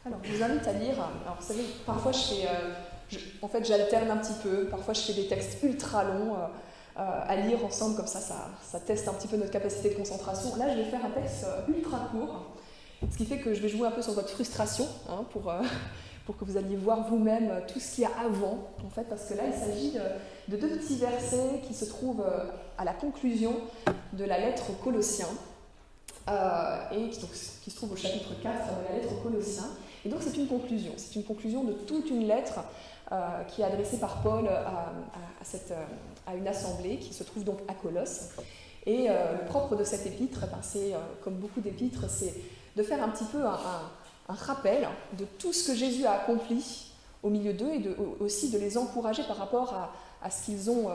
Alors, je vous invite à lire. Alors, vous savez, parfois en fait, j'alterne un petit peu. Parfois, je fais des textes ultra longs à lire ensemble, comme ça teste un petit peu notre capacité de concentration. Là, je vais faire un texte ultra court, ce qui fait que je vais jouer un peu sur votre frustration, hein, pour que vous alliez voir vous-même tout ce qu'il y a avant, en fait, parce que là, il s'agit de deux petits versets qui se trouvent à la conclusion de la lettre aux Colossiens, et qui se trouve au chapitre 4 de la lettre aux Colossiens. Et donc c'est une conclusion de toute une lettre qui est adressée par Paul à une assemblée qui se trouve donc à Colosse. Et le propre de cette épître, c'est, comme beaucoup d'épîtres, c'est de faire un petit peu un rappel de tout ce que Jésus a accompli au milieu d'eux et aussi de les encourager par rapport à ce qu'ils ont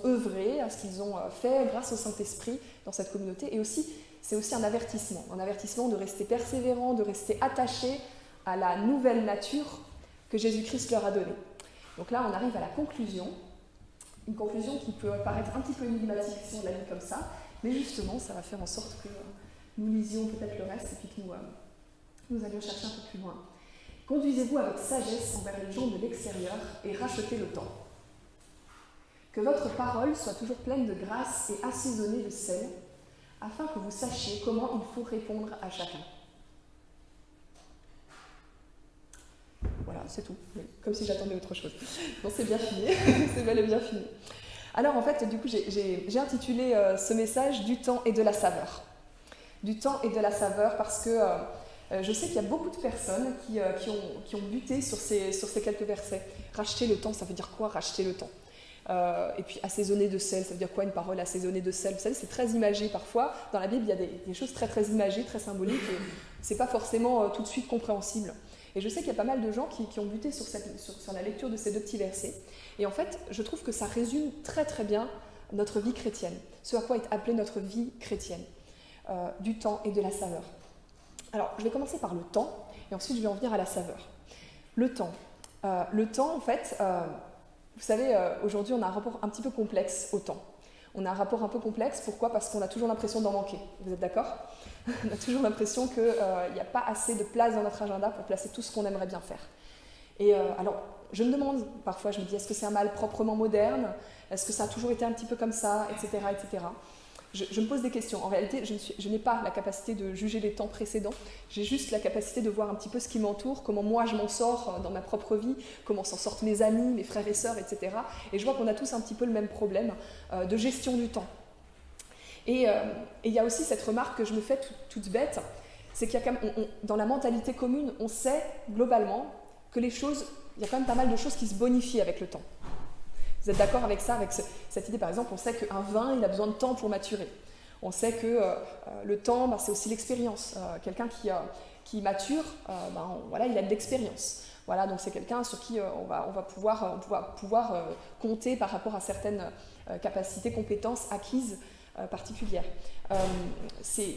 œuvré, à ce qu'ils ont fait grâce au Saint-Esprit dans cette communauté. Et aussi, c'est aussi un avertissement de rester persévérant, de rester attaché à la nouvelle nature que Jésus-Christ leur a donnée. Donc là, on arrive à la conclusion, une conclusion qui peut paraître un petit peu énigmatique si on la lit comme ça, mais justement, ça va faire en sorte que nous lisions peut-être le reste et puis que nous allions chercher un peu plus loin. Conduisez-vous avec sagesse envers les gens de l'extérieur et rachetez le temps. Que votre parole soit toujours pleine de grâce et assaisonnée de sel, afin que vous sachiez comment il faut répondre à chacun. Voilà, c'est tout. Comme si j'attendais autre chose. Bon, c'est bien fini. C'est bel et bien fini. Alors, en fait, du coup, j'ai intitulé ce message « Du temps et de la saveur ». Du temps et de la saveur, parce que je sais qu'il y a beaucoup de personnes qui ont buté sur ces quelques versets. Racheter le temps, ça veut dire quoi, racheter le temps? Et puis assaisonner de sel, ça veut dire quoi une parole assaisonnée de sel? Vous savez, c'est très imagé parfois. Dans la Bible, il y a des choses très très imagées, très symboliques, et c'est pas forcément tout de suite compréhensible. Et je sais qu'il y a pas mal de gens qui ont buté sur la lecture de ces deux petits versets. Et en fait, je trouve que ça résume très très bien notre vie chrétienne, ce à quoi est appelée notre vie chrétienne, du temps et de la saveur. Alors, je vais commencer par le temps, et ensuite je vais en venir à la saveur. Le temps, en fait, vous savez, aujourd'hui, on a un rapport un petit peu complexe au temps. On a un rapport un peu complexe, pourquoi? Parce qu'on a toujours l'impression d'en manquer. Vous êtes d'accord? On a toujours l'impression qu'il n'y a pas assez de place dans notre agenda pour placer tout ce qu'on aimerait bien faire. Et alors, je me demande, parfois, je me dis, est-ce que c'est un mal proprement moderne? Est-ce que ça a toujours été un petit peu comme ça, etc., etc. Je me pose des questions. En réalité, je n'ai pas la capacité de juger les temps précédents. J'ai juste la capacité de voir un petit peu ce qui m'entoure, comment moi je m'en sors dans ma propre vie, comment s'en sortent mes amis, mes frères et sœurs, etc. Et je vois qu'on a tous un petit peu le même problème de gestion du temps. Et il y a aussi cette remarque que je me fais toute bête, c'est qu'il y a quand même, dans la mentalité commune, on sait globalement que il y a quand même pas mal de choses qui se bonifient avec le temps. Vous êtes d'accord avec ça, avec cette idée, par exemple, on sait qu'un vin, il a besoin de temps pour maturer. On sait que le temps, c'est aussi l'expérience. Quelqu'un qui mature, voilà, il a de l'expérience. Voilà, donc c'est quelqu'un sur qui on va pouvoir compter par rapport à certaines capacités, compétences acquises particulières.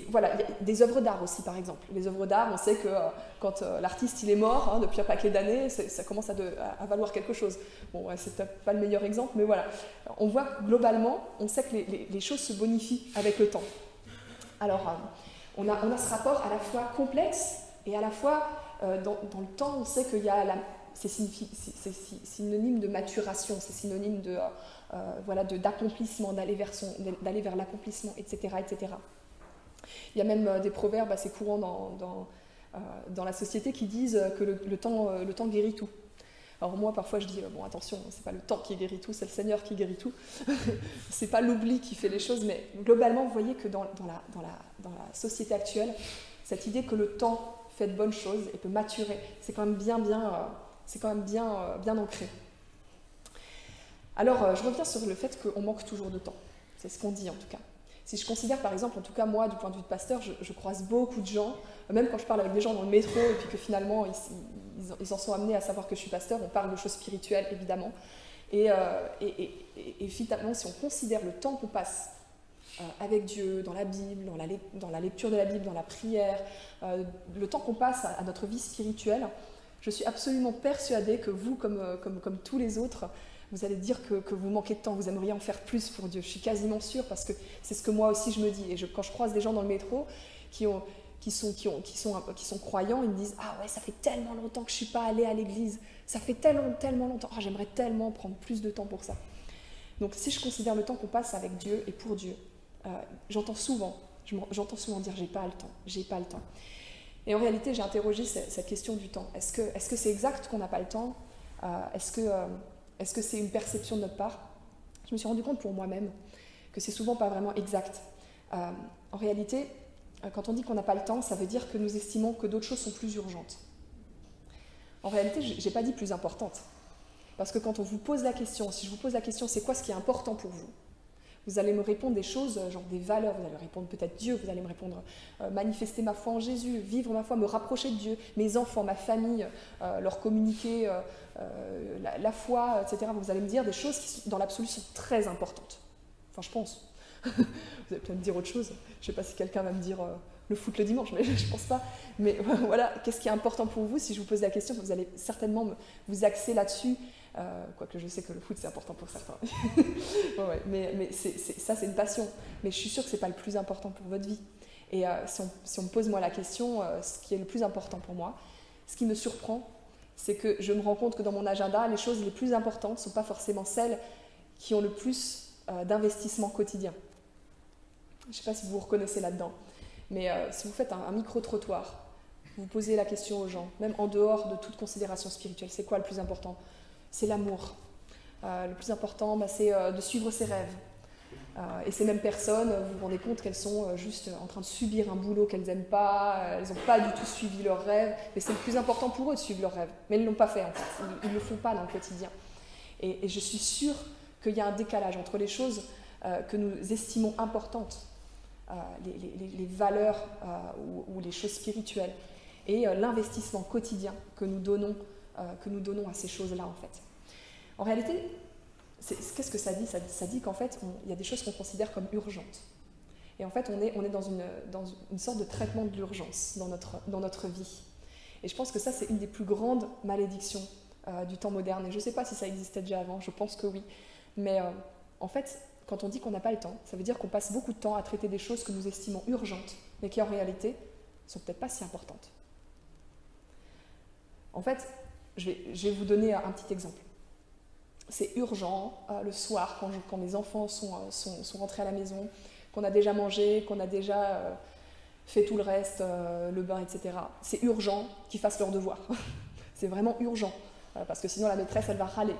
Voilà, il y a des œuvres d'art aussi, par exemple. Les œuvres d'art, on sait que quand l'artiste il est mort, depuis un paquet d'années, ça commence à valoir quelque chose. Bon, c'est peut-être pas le meilleur exemple, mais voilà. On voit globalement, on sait que les choses se bonifient avec le temps. Alors, on a ce rapport à la fois complexe et à la fois, dans le temps, on sait qu'il y a c'est synonyme de maturation, c'est synonyme d'accomplissement, d'aller vers l'accomplissement, etc., etc. Il y a même des proverbes assez courants dans la société qui disent que le temps guérit tout. Alors moi, parfois, je dis, bon, attention, c'est pas le temps qui guérit tout, c'est le Seigneur qui guérit tout. C'est pas l'oubli qui fait les choses, mais globalement, vous voyez que dans la société actuelle, cette idée que le temps fait de bonnes choses et peut maturer, c'est quand même bien ancré. Alors, je reviens sur le fait qu'on manque toujours de temps. C'est ce qu'on dit en tout cas. Si je considère par exemple, en tout cas moi, du point de vue de pasteur, je croise beaucoup de gens, même quand je parle avec des gens dans le métro et puis que finalement ils en sont amenés à savoir que je suis pasteur, on parle de choses spirituelles évidemment. Et finalement, si on considère le temps qu'on passe avec Dieu, dans la Bible, dans la lecture de la Bible, dans la prière, le temps qu'on passe à notre vie spirituelle, je suis absolument persuadée que vous, comme tous les autres, vous allez dire que vous manquez de temps, vous aimeriez en faire plus pour Dieu. Je suis quasiment sûre parce que c'est ce que moi aussi je me dis. Et quand je croise des gens dans le métro qui qui sont croyants, ils me disent « Ah ouais, ça fait tellement longtemps que je ne suis pas allée à l'église, ça fait tellement longtemps, oh, j'aimerais tellement prendre plus de temps pour ça. » Donc si je considère le temps qu'on passe avec Dieu et pour Dieu, j'entends souvent dire « j'ai pas le temps ». Et en réalité, j'ai interrogé cette question du temps. Est-ce que c'est exact qu'on n'a pas le temps? Est-ce que c'est une perception de notre part? Je me suis rendu compte pour moi-même que c'est souvent pas vraiment exact. En réalité, quand on dit qu'on n'a pas le temps, ça veut dire que nous estimons que d'autres choses sont plus urgentes. En réalité, je n'ai pas dit plus importantes. Parce que quand on vous pose la question, si je vous pose la question, c'est quoi ce qui est important pour vous? Vous allez me répondre des choses, genre des valeurs, vous allez répondre peut-être Dieu, vous allez me répondre manifester ma foi en Jésus, vivre ma foi, me rapprocher de Dieu, mes enfants, ma famille, leur communiquer la foi, etc. Vous allez me dire des choses qui, dans l'absolu, sont très importantes. Enfin, je pense. Vous allez peut-être me dire autre chose. Je ne sais pas si quelqu'un va me dire le foot le dimanche, mais je ne pense pas. Mais voilà, qu'est-ce qui est important pour vous? Si je vous pose la question, vous allez certainement vous axer là-dessus. Quoique je sais que le foot c'est important pour certains. Ouais, mais ça c'est une passion. Mais je suis sûre que ce n'est pas le plus important pour votre vie. Et si on me pose moi la question, ce qui est le plus important pour moi, ce qui me surprend, c'est que je me rends compte que dans mon agenda, les choses les plus importantes ne sont pas forcément celles qui ont le plus d'investissement quotidien. Je ne sais pas si vous vous reconnaissez là-dedans. Mais si vous faites un micro-trottoir, vous posez la question aux gens, même en dehors de toute considération spirituelle, c'est quoi le plus important? C'est l'amour. Le plus important, c'est de suivre ses rêves. Et ces mêmes personnes, vous vous rendez compte qu'elles sont juste en train de subir un boulot qu'elles n'aiment pas, elles n'ont pas du tout suivi leurs rêves, mais c'est le plus important pour eux de suivre leurs rêves. Mais ils ne l'ont pas fait en fait, ils ne le font pas dans le quotidien. Et je suis sûre qu'il y a un décalage entre les choses que nous estimons importantes, les valeurs ou les choses spirituelles, et l'investissement quotidien que nous donnons à ces choses-là en fait. En réalité, qu'est-ce que ça dit? Ça dit qu'en fait, il y a des choses qu'on considère comme urgentes. Et en fait, on est dans une sorte de traitement de l'urgence dans notre vie. Et je pense que ça, c'est une des plus grandes malédictions du temps moderne. Et je ne sais pas si ça existait déjà avant, je pense que oui. Mais en fait, quand on dit qu'on n'a pas le temps, ça veut dire qu'on passe beaucoup de temps à traiter des choses que nous estimons urgentes, mais qui en réalité ne sont peut-être pas si importantes. En fait, je vais vous donner un petit exemple. C'est urgent le soir, quand mes enfants sont rentrés à la maison, qu'on a déjà mangé, qu'on a déjà fait tout le reste, le bain, etc. C'est urgent qu'ils fassent leurs devoirs. C'est vraiment urgent, parce que sinon la maîtresse, elle va râler.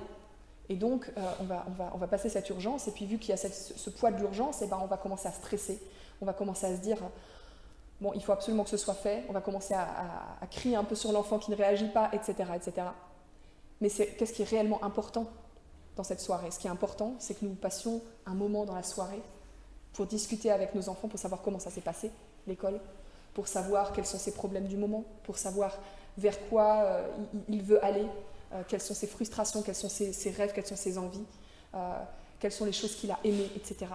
Et donc, on va passer cette urgence, et puis vu qu'il y a ce poids de l'urgence, on va commencer à stresser, on va commencer à se dire bon, il faut absolument que ce soit fait, on va commencer à crier un peu sur l'enfant qui ne réagit pas, etc. etc. Mais qu'est-ce qui est réellement important dans cette soirée? Ce qui est important, c'est que nous passions un moment dans la soirée pour discuter avec nos enfants, pour savoir comment ça s'est passé, l'école, pour savoir quels sont ses problèmes du moment, pour savoir vers quoi il veut aller, quelles sont ses frustrations, quels sont ses rêves, quelles sont ses envies, quelles sont les choses qu'il a aimées, etc.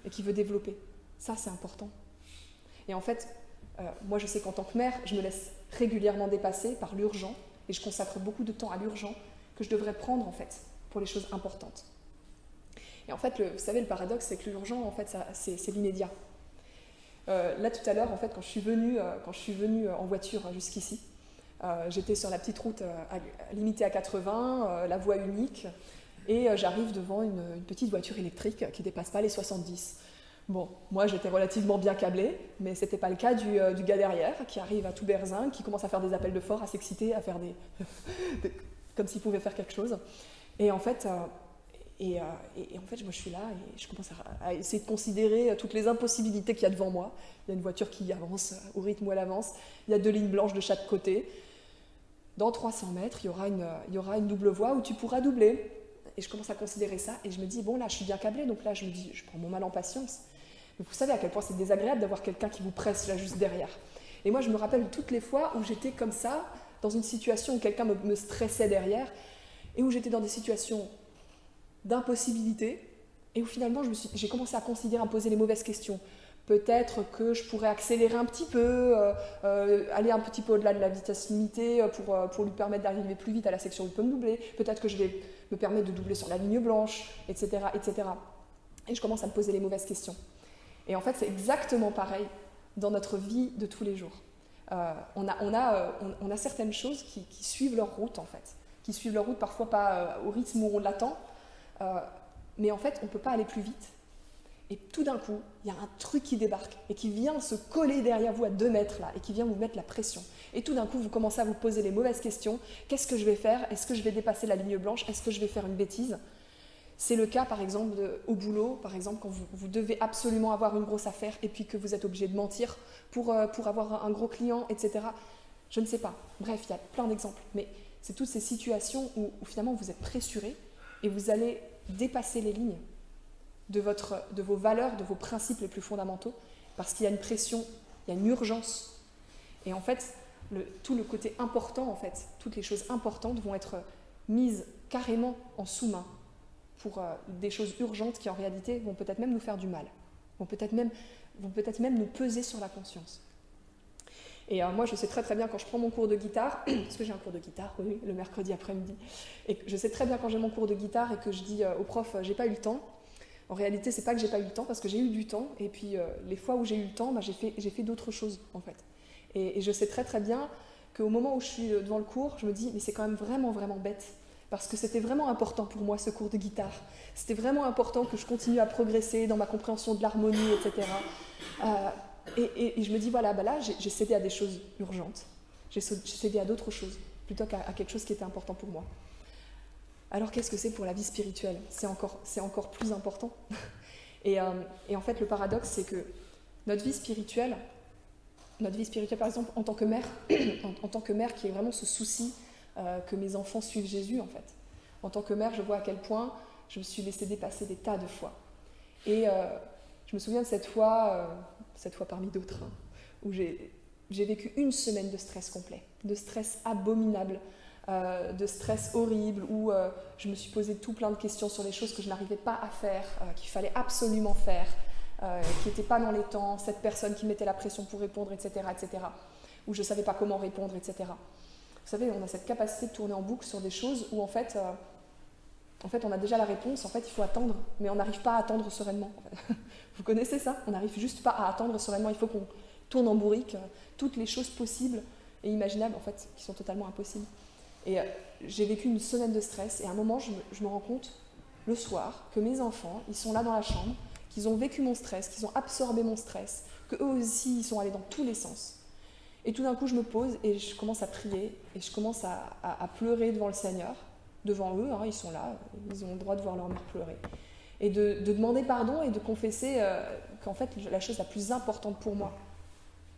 et qu'il veut développer. Ça, c'est important. Et en fait, moi, je sais qu'en tant que mère, je me laisse régulièrement dépasser par l'urgent, et je consacre beaucoup de temps à l'urgent que je devrais prendre, en fait, pour les choses importantes. Et en fait, vous savez, le paradoxe, c'est que l'urgent, en fait, c'est l'immédiat. Là, tout à l'heure, en fait, quand je suis venue en voiture jusqu'ici, j'étais sur la petite route limitée à 80, la voie unique, et j'arrive devant une petite voiture électrique qui ne dépasse pas les 70. Bon, moi j'étais relativement bien câblée, mais ce n'était pas le cas du gars derrière, qui arrive à tout berzingue, qui commence à faire des appels de fort, à s'exciter, à faire comme s'il pouvait faire quelque chose. Et en fait, moi je suis là et je commence à essayer de considérer toutes les impossibilités qu'il y a devant moi. Il y a une voiture qui avance au rythme où elle avance, il y a 2 lignes blanches de chaque côté. Dans 300 mètres, il y aura une double voie où tu pourras doubler. Et je commence à considérer ça et je me dis, bon là je suis bien câblée, donc là je me dis, je prends mon mal en patience. Mais vous savez à quel point c'est désagréable d'avoir quelqu'un qui vous presse là juste derrière. Et moi je me rappelle toutes les fois où j'étais comme ça, dans une situation où quelqu'un me stressait derrière, et où j'étais dans des situations d'impossibilité, et où finalement j'ai commencé à considérer, à me poser les mauvaises questions. Peut-être que je pourrais accélérer un petit peu, aller un petit peu au-delà de la vitesse limitée pour lui permettre d'arriver plus vite à la section où il peut me doubler. Peut-être que je vais me permettre de doubler sur la ligne blanche, etc., etc. Et je commence à me poser les mauvaises questions. Et en fait, c'est exactement pareil dans notre vie de tous les jours. On a certaines choses qui suivent leur route, en fait. Qui suivent leur route, parfois pas au rythme où on l'attend. Mais en fait, on ne peut pas aller plus vite. Et tout d'un coup, il y a un truc qui débarque et qui vient se coller derrière vous à 2 mètres, là, et qui vient vous mettre la pression. Et tout d'un coup, vous commencez à vous poser les mauvaises questions. Qu'est-ce que je vais faire? Est-ce que je vais dépasser la ligne blanche? Est-ce que je vais faire une bêtise? C'est le cas, par exemple, au boulot, par exemple, quand vous devez absolument avoir une grosse affaire et puis que vous êtes obligé de mentir pour avoir un gros client, etc. Je ne sais pas. Bref, il y a plein d'exemples. Mais c'est toutes ces situations où finalement vous êtes pressuré et vous allez dépasser les lignes de vos valeurs, de vos principes les plus fondamentaux, parce qu'il y a une pression, il y a une urgence. Et en fait, tout le côté important, en fait, toutes les choses importantes vont être mises carrément en sous-main pour des choses urgentes qui en réalité vont peut-être même nous faire du mal, vont peut-être même nous peser sur la conscience. Et moi, je sais très très bien quand je prends mon cours de guitare, parce que j'ai un cours de guitare, oui, le mercredi après-midi, et je sais très bien quand j'ai mon cours de guitare et que je dis au prof, j'ai pas eu le temps. En réalité, c'est pas que j'ai pas eu le temps, parce que j'ai eu du temps, et puis les fois où j'ai eu le temps, j'ai fait d'autres choses, en fait. Et je sais très très bien qu'au moment où je suis devant le cours, je me dis, mais c'est quand même vraiment vraiment bête, parce que c'était vraiment important pour moi, ce cours de guitare. C'était vraiment important que je continue à progresser dans ma compréhension de l'harmonie, etc. Et je me dis, voilà, là, j'ai cédé à des choses urgentes, j'ai cédé à d'autres choses, plutôt qu'à quelque chose qui était important pour moi. Alors qu'est-ce que c'est pour la vie spirituelle? C'est encore plus important. Et en fait, le paradoxe, c'est que notre vie spirituelle, par exemple, en tant que mère, en tant que mère qui a vraiment ce souci que mes enfants suivent Jésus, en fait. En tant que mère, je vois à quel point je me suis laissée dépasser des tas de fois. Et je me souviens de cette fois parmi d'autres, hein, où j'ai vécu une semaine de stress complet, de stress abominable, de stress horrible, où je me suis posé tout plein de questions sur les choses que je n'arrivais pas à faire, qu'il fallait absolument faire, qui n'étaient pas dans les temps, cette personne qui mettait la pression pour répondre, etc., où je ne savais pas comment répondre, etc. Vous savez, on a cette capacité de tourner en boucle sur des choses où en fait on a déjà la réponse, en fait il faut attendre, mais on n'arrive pas à attendre sereinement. Vous connaissez ça? On n'arrive juste pas à attendre sereinement, il faut qu'on tourne en bourrique toutes les choses possibles et imaginables, en fait, qui sont totalement impossibles. Et j'ai vécu une semaine de stress, et à un moment, je me rends compte, le soir, que mes enfants, ils sont là dans la chambre, qu'ils ont vécu mon stress, qu'ils ont absorbé mon stress, qu'eux aussi, ils sont allés dans tous les sens. Et tout d'un coup, je me pose et je commence à prier, et je commence à pleurer devant le Seigneur, devant eux, hein, ils sont là, ils ont le droit de voir leur mère pleurer. Et de demander pardon et de confesser qu'en fait, la chose la plus importante pour moi,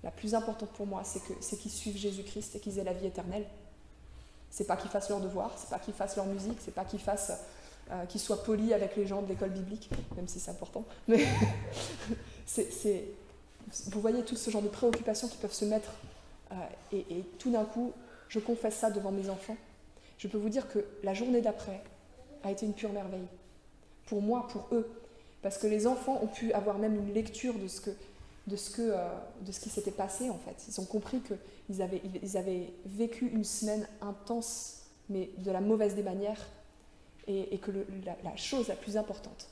c'est qu'ils suivent Jésus-Christ et qu'ils aient la vie éternelle. C'est pas qu'ils fassent leurs devoirs, c'est pas qu'ils fassent leur musique, c'est pas qu'ils soient polis avec les gens de l'école biblique, même si c'est important. Mais vous voyez tout ce genre de préoccupations qui peuvent se mettre, et tout d'un coup, je confesse ça devant mes enfants. Je peux vous dire que la journée d'après a été une pure merveille. Pour moi, pour eux. Parce que les enfants ont pu avoir même une lecture de ce qui s'était passé, en fait. Ils ont compris qu'ils avaient vécu une semaine intense, mais de la mauvaise des manières, et que la chose la plus importante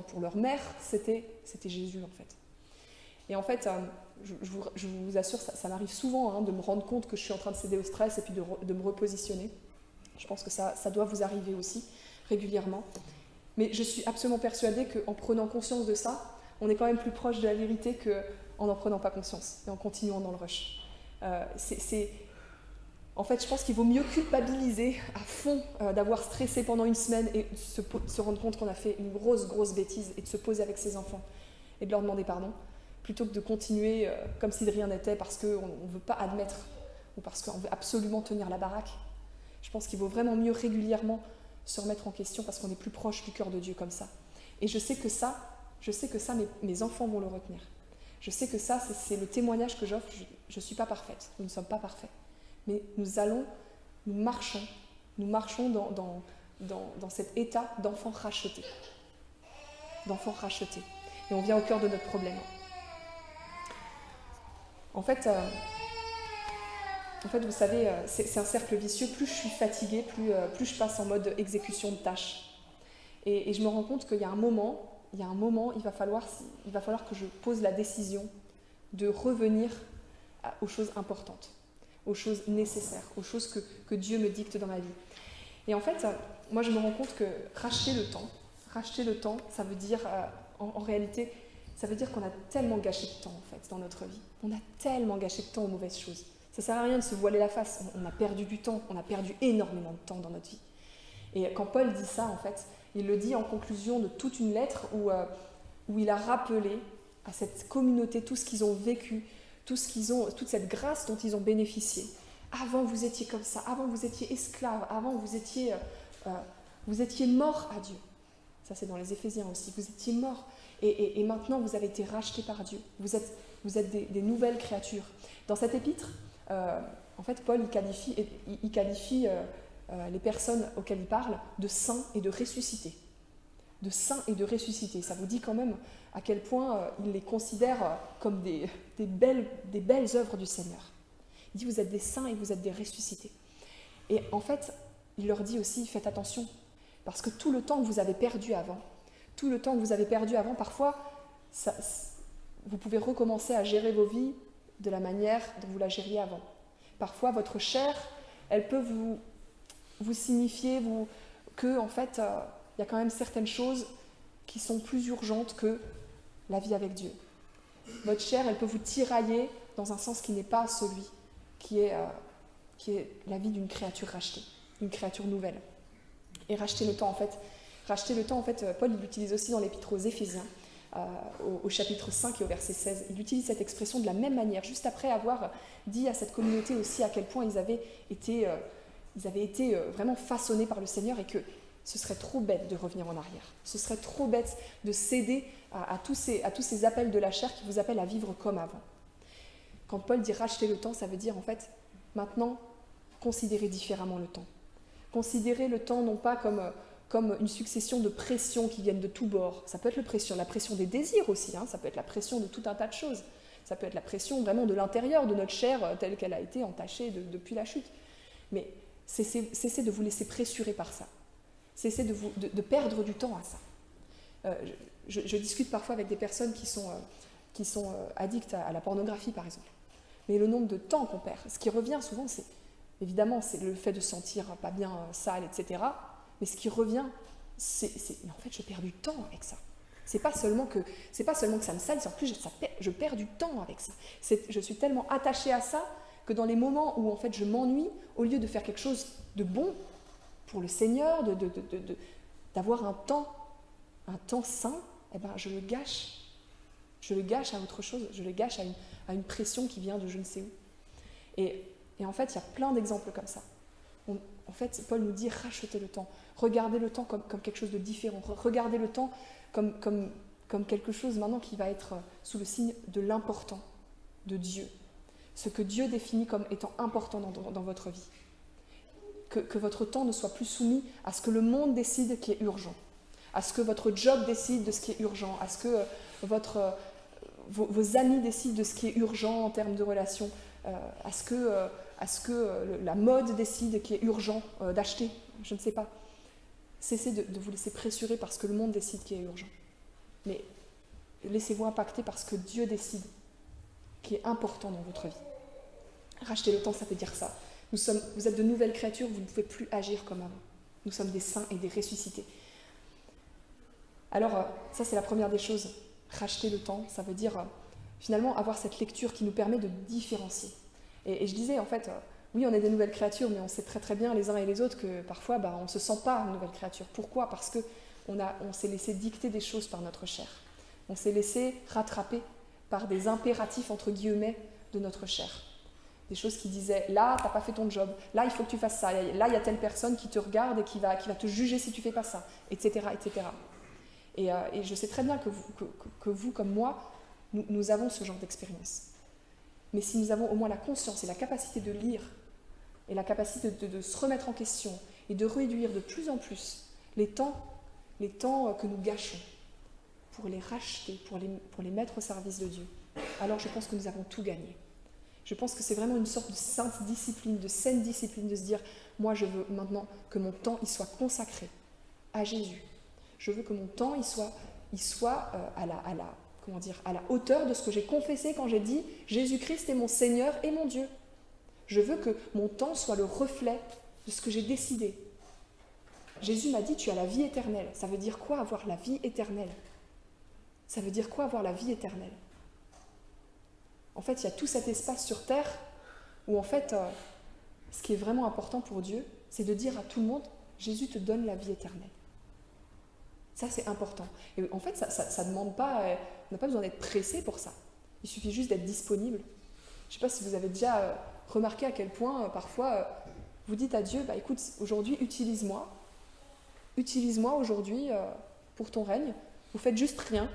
pour leur mère, c'était Jésus, en fait. Et en fait, je vous assure, ça m'arrive souvent, hein, de me rendre compte que je suis en train de céder au stress et puis de me repositionner. Je pense que ça doit vous arriver aussi, régulièrement. Mais je suis absolument persuadée qu'en prenant conscience de ça, on est quand même plus proche de la vérité qu'en n'en prenant pas conscience et en continuant dans le rush. En fait, je pense qu'il vaut mieux culpabiliser à fond d'avoir stressé pendant une semaine et se rendre compte qu'on a fait une grosse bêtise et de se poser avec ses enfants et de leur demander pardon, plutôt que de continuer comme si de rien n'était parce qu'on ne veut pas admettre ou parce qu'on veut absolument tenir la baraque. Je pense qu'il vaut vraiment mieux régulièrement se remettre en question parce qu'on est plus proche du cœur de Dieu comme ça. Et je sais que ça, mes enfants vont le retenir. Je sais que ça, c'est le témoignage que j'offre. Je ne suis pas parfaite, nous ne sommes pas parfaits. Mais nous marchons dans cet état d'enfants rachetés. D'enfants rachetés. Et on vient au cœur de notre problème. En fait, vous savez, c'est un cercle vicieux. Plus je suis fatiguée, plus je passe en mode exécution de tâches. Et je me rends compte qu'il y a un moment, il va falloir que je pose la décision de revenir aux choses importantes, aux choses nécessaires, aux choses que Dieu me dicte dans ma vie. Et en fait, moi je me rends compte que racheter le temps, ça veut dire, en réalité, ça veut dire qu'on a tellement gâché de temps en fait dans notre vie. On a tellement gâché de temps aux mauvaises choses. Ça ne sert à rien de se voiler la face. On a perdu du temps, on a perdu énormément de temps dans notre vie. Et quand Paul dit ça, en fait, il le dit en conclusion de toute une lettre où il a rappelé à cette communauté tout ce qu'ils ont vécu, toute cette grâce dont ils ont bénéficié. Avant, vous étiez comme ça. Avant, vous étiez esclaves. Avant, vous étiez morts à Dieu. Ça, c'est dans les Éphésiens aussi. Vous étiez morts. Et maintenant, vous avez été rachetés par Dieu. Vous êtes des nouvelles créatures. Dans cet épître, en fait, Paul, il qualifie les personnes auxquelles il parle de saints et de ressuscités. De saints et de ressuscités. Ça vous dit quand même à quel point il les considère comme des belles œuvres du Seigneur. Il dit, vous êtes des saints et vous êtes des ressuscités. Et en fait, il leur dit aussi, faites attention, parce que tout le temps que vous avez perdu avant, parfois, vous pouvez recommencer à gérer vos vies de la manière dont vous la gériez avant. Parfois, votre chair, elle peut vous signifier que, en fait, il y a quand même certaines choses qui sont plus urgentes que la vie avec Dieu. Votre chair, elle peut vous tirailler dans un sens qui n'est pas celui qui est la vie d'une créature rachetée, d'une créature nouvelle. Et racheter le temps, en fait, Paul il l'utilise aussi dans l'épître aux Éphésiens, au chapitre 5 et au verset 16. Il utilise cette expression de la même manière, juste après avoir dit à cette communauté aussi à quel point ils avaient été vraiment façonnés par le Seigneur et que ce serait trop bête de revenir en arrière. Ce serait trop bête de céder à tous ces appels de la chair qui vous appellent à vivre comme avant. Quand Paul dit racheter le temps, ça veut dire en fait, maintenant, considérez différemment le temps. Considérez le temps non pas comme une succession de pressions qui viennent de tous bords. Ça peut être la pression des désirs aussi, ça peut être la pression de tout un tas de choses. Ça peut être la pression vraiment de l'intérieur, de notre chair telle qu'elle a été entachée depuis la chute. Mais cessez de vous laisser pressurer par ça. Cessez de perdre du temps à ça. Je discute parfois avec des personnes qui sont addictes à la pornographie, par exemple. Mais le nombre de temps qu'on perd, ce qui revient souvent, c'est le fait de se sentir pas bien, sale, etc. Mais ce qui revient, mais en fait, je perds du temps avec ça. C'est pas seulement que ça me salisse, en plus, je perds du temps avec ça. Je suis tellement attachée à ça que dans les moments où en fait je m'ennuie, au lieu de faire quelque chose de bon pour le Seigneur, d'avoir un temps sain, eh ben, je le gâche. Je le gâche à autre chose, je le gâche à une pression qui vient de je ne sais où. Et en fait, il y a plein d'exemples comme ça. En fait, Paul nous dit rachetez le temps. Regardez le temps comme quelque chose de différent. Regardez le temps comme quelque chose maintenant qui va être sous le signe de l'important, de Dieu. Ce que Dieu définit comme étant important dans votre vie. Que votre temps ne soit plus soumis à ce que le monde décide qui est urgent, à ce que votre job décide de ce qui est urgent, à ce que vos amis décident de ce qui est urgent en termes de relations, à ce que la mode décide qui est urgent d'acheter, je ne sais pas. Cessez de vous laisser pressurer parce que le monde décide qui est urgent. Mais laissez-vous impacter parce que Dieu décide qui est important dans votre vie. Racheter le temps, ça veut dire ça. Vous êtes de nouvelles créatures, vous ne pouvez plus agir comme avant. Nous sommes des saints et des ressuscités. Alors, ça c'est la première des choses. Racheter le temps, ça veut dire finalement avoir cette lecture qui nous permet de différencier. Et je disais, en fait, oui, on est des nouvelles créatures, mais on sait très très bien les uns et les autres que parfois, on ne se sent pas une nouvelle créature. Pourquoi ? Parce qu'on s'est laissé dicter des choses par notre chair. On s'est laissé rattraper par des impératifs, entre guillemets, de notre chair. Des choses qui disaient, là, tu n'as pas fait ton job, là, il faut que tu fasses ça, là, il y a telle personne qui te regarde et qui va te juger si tu ne fais pas ça, etc. etc. Et je sais très bien que vous, comme moi, nous avons ce genre d'expérience. Mais si nous avons au moins la conscience et la capacité de lire, et la capacité de se remettre en question, et de réduire de plus en plus les temps que nous gâchons, pour les racheter, pour les mettre au service de Dieu, alors je pense que nous avons tout gagné. Je pense que c'est vraiment une sorte de sainte discipline, de saine discipline, de se dire, moi je veux maintenant que mon temps il soit consacré à Jésus. Je veux que mon temps il soit à la hauteur de ce que j'ai confessé quand j'ai dit « Jésus-Christ est mon Seigneur et mon Dieu ». Je veux que mon temps soit le reflet de ce que j'ai décidé. Jésus m'a dit « Tu as la vie éternelle ». Ça veut dire quoi avoir la vie éternelle? Ça veut dire quoi avoir la vie éternelle? En fait, il y a tout cet espace sur Terre où en fait, ce qui est vraiment important pour Dieu, c'est de dire à tout le monde « Jésus te donne la vie éternelle ». Ça, c'est important. Et en fait, ça demande pas, on n'a pas besoin d'être pressé pour ça. Il suffit juste d'être disponible. Je ne sais pas si vous avez déjà remarqué à quel point, parfois, vous dites à Dieu, bah, écoute, aujourd'hui, utilise-moi aujourd'hui pour ton règne. Vous faites juste rien.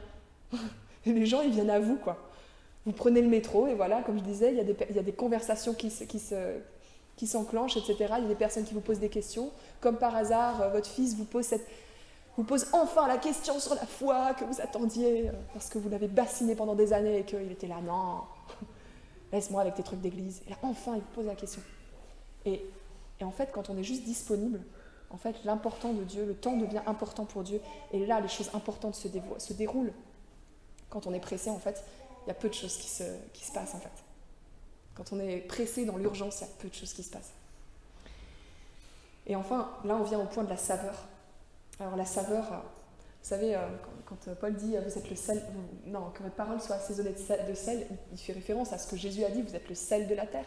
Et les gens, ils viennent à vous, quoi. Vous prenez le métro, et voilà, comme je disais, il y a des conversations qui s'enclenchent, etc. Il y a des personnes qui vous posent des questions. Comme par hasard, votre fils vous pose enfin la question sur la foi que vous attendiez, parce que vous l'avez bassiné pendant des années et qu'il était là, non, laisse-moi avec tes trucs d'église. Et là, enfin, il vous pose la question. Et en fait, quand on est juste disponible, en fait, l'important de Dieu, le temps devient important pour Dieu. Et là, les choses importantes se déroulent. Quand on est pressé, en fait, il y a peu de choses qui se passent, en fait. Quand on est pressé dans l'urgence, il y a peu de choses qui se passent. Et enfin, là, on vient au point de la saveur. Alors la saveur, vous savez, quand Paul dit « vous êtes le sel », non, que votre parole soit assaisonnée de sel, il fait référence à ce que Jésus a dit, vous êtes le sel de la terre.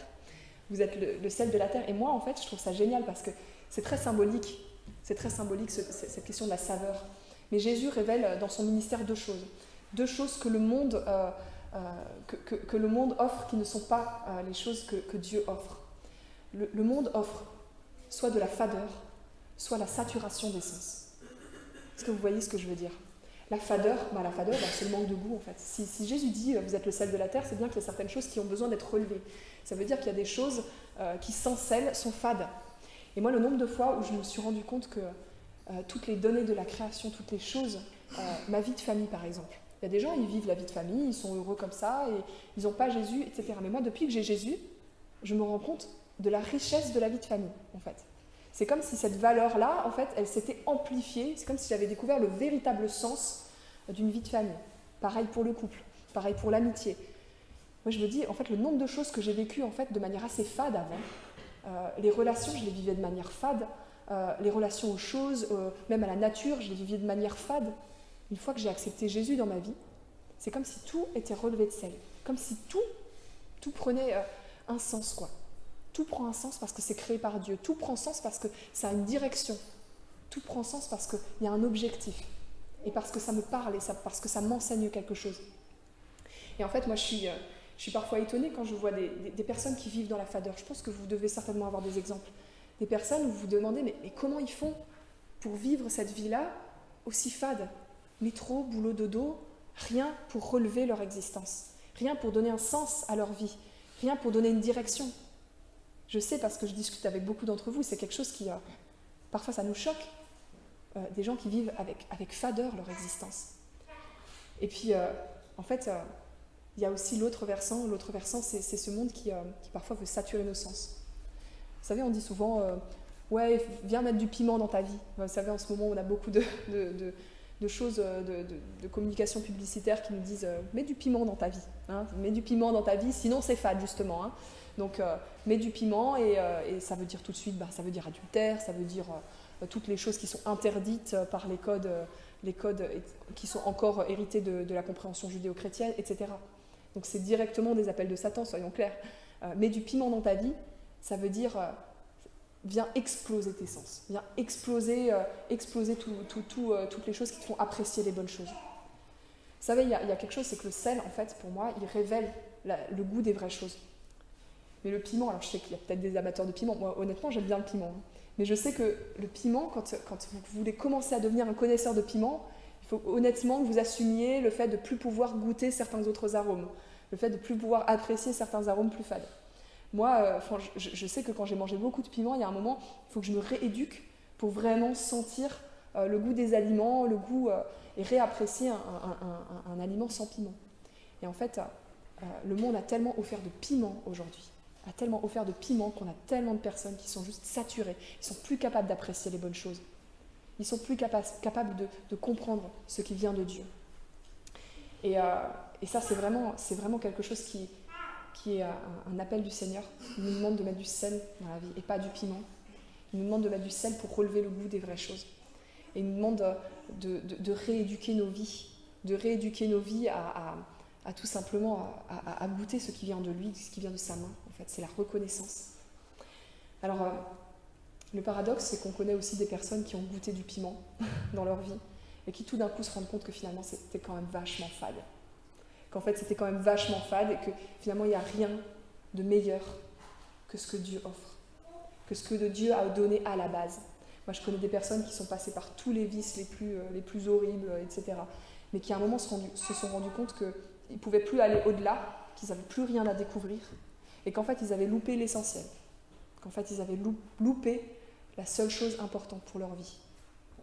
Vous êtes le sel de la terre. Et moi, en fait, je trouve ça génial parce que c'est très symbolique. C'est très symbolique, cette question de la saveur. Mais Jésus révèle dans son ministère deux choses. Deux choses que le monde offre qui ne sont pas les choses que Dieu offre. Le monde offre soit de la fadeur, soit la saturation des sens. Est-ce que vous voyez ce que je veux dire? La fadeur, c'est le manque de goût en fait. Si Jésus dit vous êtes le sel de la terre, c'est bien qu'il y a certaines choses qui ont besoin d'être relevées. Ça veut dire qu'il y a des choses qui sans sel sont fades. Et moi, le nombre de fois où je me suis rendu compte que toutes les données de la création, toutes les choses, ma vie de famille par exemple, il y a des gens, ils vivent la vie de famille, ils sont heureux comme ça, et ils n'ont pas Jésus, etc. Mais moi, depuis que j'ai Jésus, je me rends compte de la richesse de la vie de famille en fait. C'est comme si cette valeur-là, en fait, elle s'était amplifiée. C'est comme si j'avais découvert le véritable sens d'une vie de famille. Pareil pour le couple, pareil pour l'amitié. Moi, je me dis, en fait, le nombre de choses que j'ai vécues en fait, de manière assez fade avant. Les relations, je les vivais de manière fade. Les relations aux choses, même à la nature, je les vivais de manière fade. Une fois que j'ai accepté Jésus dans ma vie, c'est comme si tout était relevé de sel. Comme si tout prenait un sens, quoi. Tout prend un sens parce que c'est créé par Dieu. Tout prend sens parce que ça a une direction. Tout prend sens parce qu'il y a un objectif. Et parce que ça me parle et parce que ça m'enseigne quelque chose. Et en fait, moi, je suis parfois étonnée quand je vois des personnes qui vivent dans la fadeur. Je pense que vous devez certainement avoir des exemples. Des personnes où vous vous demandez, mais comment ils font pour vivre cette vie-là aussi fade? Métro, boulot, dodo, rien pour relever leur existence. Rien pour donner un sens à leur vie. Rien pour donner une direction. Je sais parce que je discute avec beaucoup d'entre vous, c'est quelque chose qui, parfois ça nous choque, des gens qui vivent avec fadeur leur existence. Et puis, en fait, il y a aussi l'autre versant. L'autre versant, c'est ce monde qui parfois veut saturer nos sens. Vous savez, on dit souvent, ouais, viens mettre du piment dans ta vie. Vous savez, en ce moment, on a beaucoup de choses, de communication publicitaire qui nous disent, mets du piment dans ta vie. Hein, mets du piment dans ta vie, sinon c'est fade, justement. Hein. Donc, mets du piment et ça veut dire tout de suite, ça veut dire adultère, ça veut dire toutes les choses qui sont interdites par les codes qui sont encore hérités de la compréhension judéo-chrétienne, etc. Donc, c'est directement des appels de Satan, soyons clairs. Mets du piment dans ta vie, ça veut dire viens exploser tes sens, viens exploser toutes les choses qui te font apprécier les bonnes choses. Vous savez, il y a quelque chose, c'est que le sel, en fait, pour moi, il révèle le goût des vraies choses. Mais le piment, alors je sais qu'il y a peut-être des amateurs de piment, moi honnêtement j'aime bien le piment, hein. Mais je sais que le piment, quand vous voulez commencer à devenir un connaisseur de piment, il faut honnêtement que vous assumiez le fait de ne plus pouvoir goûter certains autres arômes, le fait de ne plus pouvoir apprécier certains arômes plus fades. Moi, je sais que quand j'ai mangé beaucoup de piment, il y a un moment, il faut que je me rééduque pour vraiment sentir le goût des aliments, le goût et réapprécier un aliment sans piment. Et en fait, le monde a tellement offert de piment aujourd'hui, a tellement offert de piment qu'on a tellement de personnes qui sont juste saturées, ils ne sont plus capables d'apprécier les bonnes choses. Ils ne sont plus capables de comprendre ce qui vient de Dieu. Et ça, c'est vraiment quelque chose qui est un appel du Seigneur. Il nous demande de mettre du sel dans la vie et pas du piment. Il nous demande de mettre du sel pour relever le goût des vraies choses. Et il nous demande de rééduquer nos vies, à tout simplement à goûter ce qui vient de lui, ce qui vient de sa main. En fait, c'est la reconnaissance. Alors, le paradoxe, c'est qu'on connaît aussi des personnes qui ont goûté du piment dans leur vie et qui tout d'un coup se rendent compte que finalement c'était quand même vachement fade. Qu'en fait c'était quand même vachement fade et que finalement il n'y a rien de meilleur que ce que Dieu offre, que ce que Dieu a donné à la base. Moi je connais des personnes qui sont passées par tous les vices les plus horribles, etc. Mais qui à un moment se sont rendus compte qu'ils ne pouvaient plus aller au-delà, qu'ils n'avaient plus rien à découvrir et qu'en fait ils avaient loupé l'essentiel, qu'en fait ils avaient loupé la seule chose importante pour leur vie.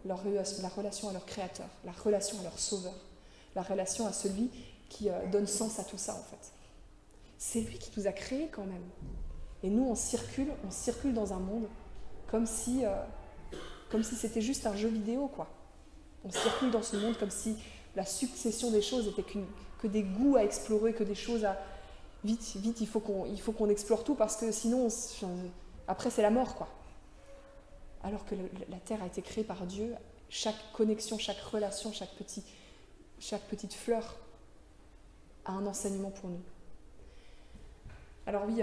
La relation à leur Créateur, la relation à leur Sauveur, la relation à celui qui donne sens à tout ça en fait. C'est lui qui nous a créés quand même. Et nous on circule dans un monde comme si c'était juste un jeu vidéo quoi. On circule dans ce monde comme si la succession des choses était que des goûts à explorer, que des choses à... Vite, il faut qu'on explore tout parce que sinon, après c'est la mort quoi. Alors que la terre a été créée par Dieu, chaque connexion, chaque relation, chaque petite fleur a un enseignement pour nous. Alors oui,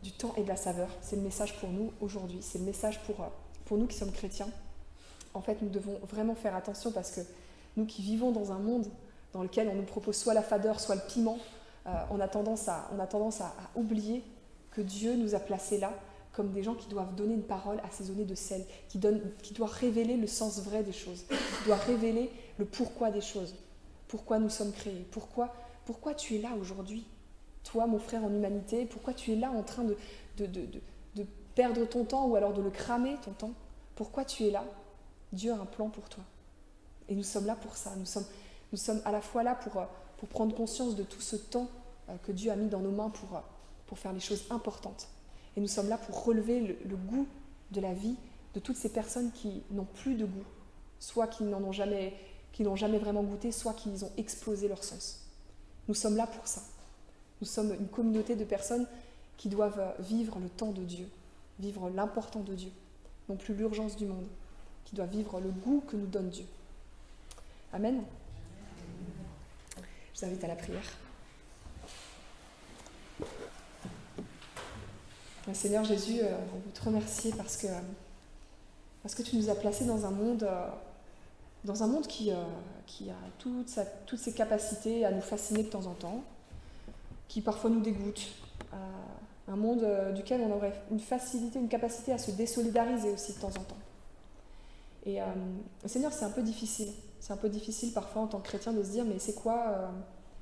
du temps et de la saveur, c'est le message pour nous aujourd'hui, c'est le message pour nous qui sommes chrétiens. En fait, nous devons vraiment faire attention parce que nous qui vivons dans un monde dans lequel on nous propose soit la fadeur, soit le piment, on a tendance à oublier que Dieu nous a placés là comme des gens qui doivent donner une parole assaisonnée de sel, qui doit révéler le sens vrai des choses, qui doit révéler le pourquoi des choses, pourquoi nous sommes créés, pourquoi tu es là aujourd'hui, toi mon frère en humanité, pourquoi tu es là en train de perdre ton temps ou alors de le cramer ton temps, pourquoi tu es là, Dieu a un plan pour toi. Et nous sommes là pour ça, nous sommes à la fois là pour prendre conscience de tout ce temps que Dieu a mis dans nos mains pour faire les choses importantes. Et nous sommes là pour relever le goût de la vie de toutes ces personnes qui n'ont plus de goût, soit qui n'ont jamais vraiment goûté, soit qui ont explosé leur sens. Nous sommes là pour ça. Nous sommes une communauté de personnes qui doivent vivre le temps de Dieu, vivre l'important de Dieu, non plus l'urgence du monde, qui doivent vivre le goût que nous donne Dieu. Amen. Je vous invite à la prière. Seigneur Jésus, on veut te remercier parce que tu nous as placés dans un monde qui a toutes ses capacités à nous fasciner de temps en temps, qui parfois nous dégoûte, un monde duquel on aurait une facilité, une capacité à se désolidariser aussi de temps en temps. Et Seigneur, c'est un peu difficile. C'est un peu difficile parfois en tant que chrétien de se dire mais c'est quoi,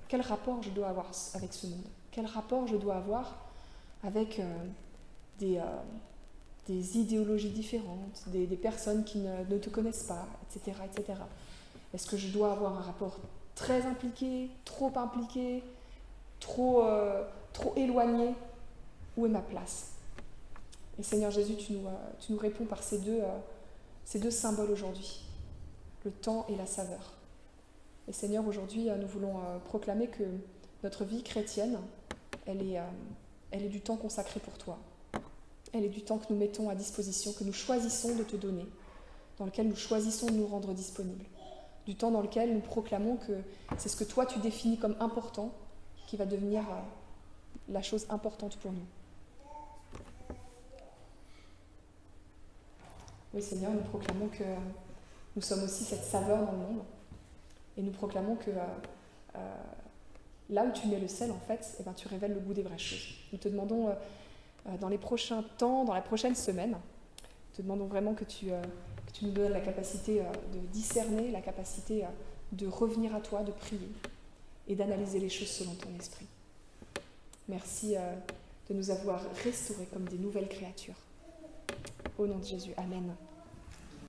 quel rapport je dois avoir avec ce monde ? Quel rapport je dois avoir avec des idéologies différentes, des personnes qui ne te connaissent pas, etc., etc. Est-ce que je dois avoir un rapport très impliqué, trop éloigné ? Où est ma place ? Et Seigneur Jésus, tu nous réponds par ces deux symboles aujourd'hui, le temps et la saveur. Et Seigneur, aujourd'hui, nous voulons proclamer que notre vie chrétienne, elle est du temps consacré pour toi. Elle est du temps que nous mettons à disposition, que nous choisissons de te donner, dans lequel nous choisissons de nous rendre disponibles. Du temps dans lequel nous proclamons que c'est ce que toi tu définis comme important qui va devenir la chose importante pour nous. Oui Seigneur, nous proclamons que nous sommes aussi cette saveur dans le monde. Et nous proclamons que là où tu mets le sel, en fait, eh ben, tu révèles le goût des vraies choses. Nous te demandons, dans les prochains temps, dans la prochaine semaine, nous te demandons vraiment que tu nous donnes la capacité de discerner, la capacité de revenir à toi, de prier et d'analyser les choses selon ton esprit. Merci de nous avoir restaurés comme des nouvelles créatures. Au nom de Jésus, Amen.